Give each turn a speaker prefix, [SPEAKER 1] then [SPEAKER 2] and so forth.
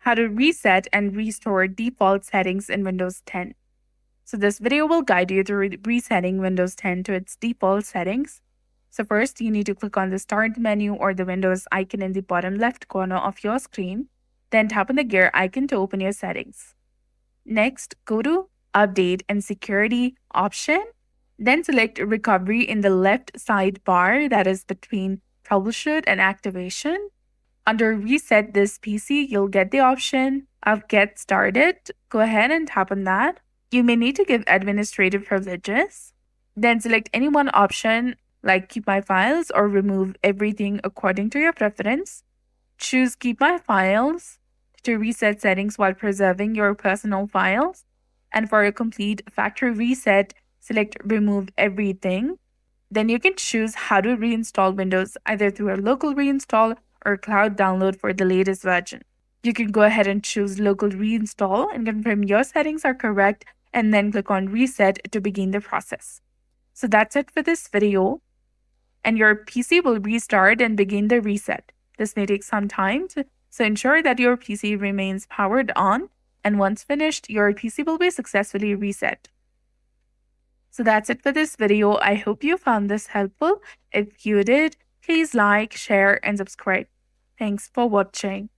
[SPEAKER 1] how to reset and restore default settings in Windows 10. So this video will guide you through resetting Windows 10 to its default settings. So first, you need to click on the Start menu or the Windows icon in the bottom left corner of your screen. Then tap on the gear icon to open your settings. Next, go to Update and Security option. Then select Recovery in the left sidebar, that is between Troubleshoot and Activation. Under Reset this PC, you'll get the option of Get Started. Go ahead and tap on that. You may need to give administrative privileges. Then select any one option like Keep My Files or Remove Everything according to your preference. Choose Keep My Files to reset settings while preserving your personal files. And for a complete factory reset, select Remove Everything. Then you can choose how to reinstall Windows either through a local reinstall or cloud download for the latest version. You can go ahead and choose local reinstall and confirm your settings are correct and then click on Reset to begin the process. So that's it for this video. And your PC will restart and begin the reset. This may take some time, so ensure that your PC remains powered on, and once finished, your PC will be successfully reset. So that's it for this video. I hope you found this helpful. If you did, please like, share, and subscribe. Thanks for watching.